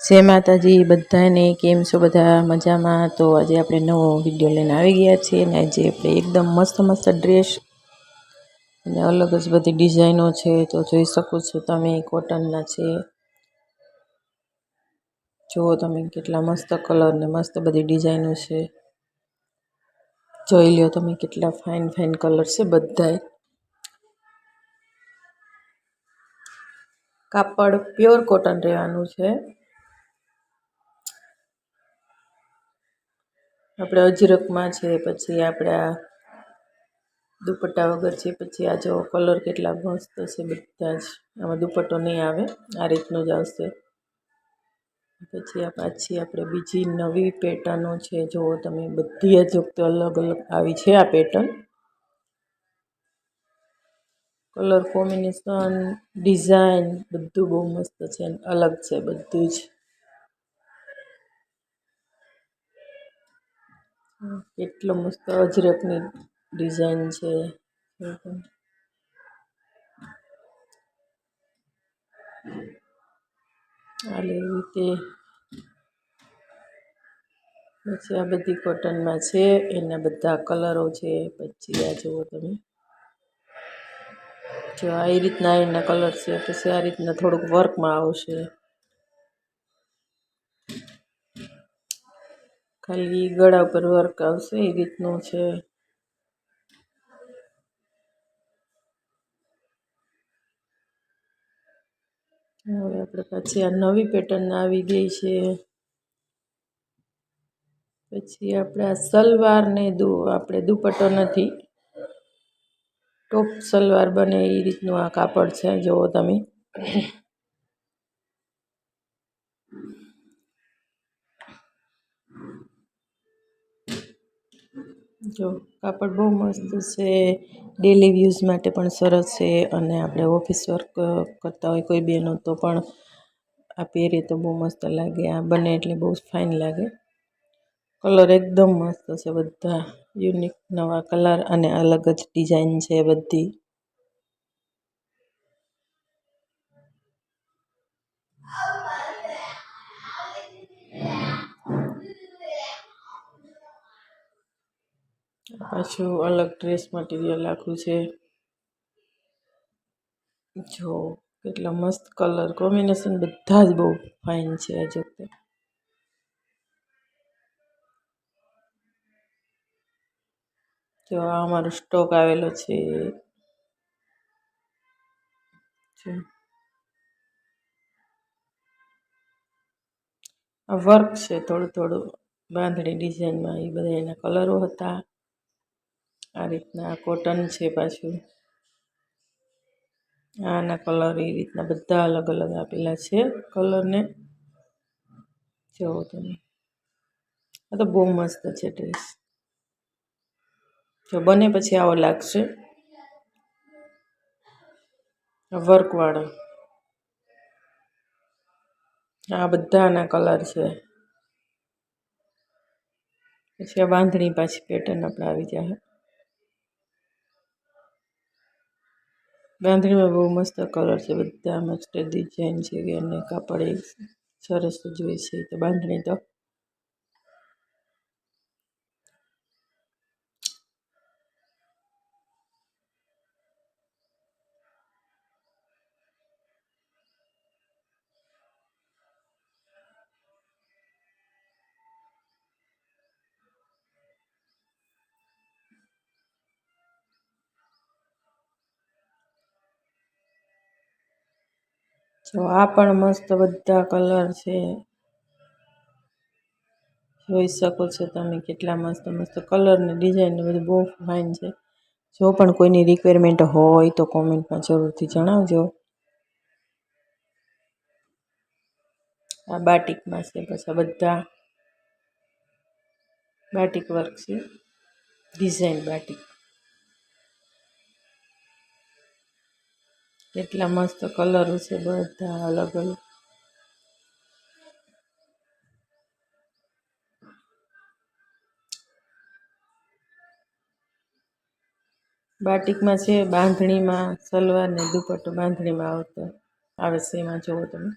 જય માતાજી બધાને, કેમ છો બધા? મજામાં? તો આજે આપણે નવો વિડીયો લઈને આવી ગયા છીએ ને આજે આપણે એકદમ મસ્ત મસ્ત ડ્રેસ અને અલગ જ બધી ડિઝાઇનો છે. તો જોઈ શકો છો તમે, કોટનના છે. જુઓ તમે કેટલા મસ્ત કલર ને મસ્ત બધી ડિઝાઇનો છે. જોઈ લ્યો તમે કેટલા ફાઇન ફાઇન કલર છે. બધાય કાપડ પ્યોર કોટન રહેવાનું છે. આપણે અજરકમાં છે, પછી આપણા દુપટ્ટા વગર છે, પછી આ જો કલર કેટલા મસ્ત છે. બધા જ આમાં દુપટ્ટો નહીં આવે, આ રીતનું જ આવશે. પછી આ પાછી આપણે બીજી નવી પેટર્નો છે. જુઓ તમે બધી જ વખતે અલગ અલગ આવી છે. આ પેટર્ન કલર કોમ્બિનેશન ડિઝાઇન બધું બહુ મસ્ત છે, અલગ છે બધું જ. કેટલો મસ્ત અજરકની ડિઝાઇન છે. આ રીતે પછી આ બધી કોટનમાં છે, એના બધા કલરો છે. પછી આ જુઓ તમે, જો આ રીતના એના કલર છે. પછી આ રીતના થોડુંક વર્કમાં આવશે, ખાલી ગળા ઉપર વર્ક આવશે એ રીતનું છે. હવે આપણે પાછી આ નવી પેટર્ન આવી ગઈ છે. પછી આપણે આ સલવાર ને આપણે દુપટ્ટો નથી, ટોપ સલવાર બને એ રીતનું આ કાપડ છે. જુઓ તમે, જો કાપડ બહુ મસ્ત છે. ડેલી યુઝ માટે પણ સરસ છે, અને આપણે ઓફિસ વર્ક કરતા હોય કોઈ બહેનો તો પણ આ પહેરે તો બહુ મસ્ત લાગે. આ બને એટલે બહુ ફાઇન લાગે. કલર એકદમ મસ્ત છે. બધા યુનિક નવા કલર અને અલગ જ ડિઝાઇન છે બધી. પાછું અલગ ડ્રેસ મટીરિયલ આખું છે. જો કેટલા મસ્ત કલર કોમ્બિનેશન બધા જ બહુ ફાઇન છે. જો જો આ અમારો સ્ટોક આવેલો છે. આ વર્ક છે થોડું થોડું બાંધણી ડિઝાઇનમાં, એ બધા એના કલરો હતા. આ રીતના કોટન છે. પાછું આના કલર એ રીતના બધા અલગ અલગ આપેલા છે કલરને. જુઓ તમે, આ તો બહુ મસ્ત છે ડ્રેસ. જો બને પછી આવો લાગશે વર્કવાળો. આ બધાના કલર છે. પછી આ બાંધણી પાછી પેટર્ન આપણે આવી જાય. બાંધણીમાં બહુ મસ્ત કલર છે. બધા મસ્ત ડિઝાઇન છે, અને કાપડ એક સરસ જોઈએ છે. તો બાંધણી તો જો આ પણ મસ્ત બધા કલર છે. જોઈ શકો છો તમે કેટલા મસ્ત મસ્ત કલર ને ડિઝાઇન ને બધું બહુ ફાઇન છે. જો પણ કોઈની રિક્વાયરમેન્ટ હોય તો કોમેન્ટમાં જરૂરથી જણાવજો. આ બાટિકમાં છે. પછી બધા બાટિક વર્ક છે, ડિઝાઇન બાટિક. કેટલા મસ્ત કલરો છે, બધા અલગ અલગ. બાટિકમાં છે, બાંધણીમાં સલવાર ને દુપટ્ટો બાંધણીમાં આવે છે. એમાં જુઓ તમે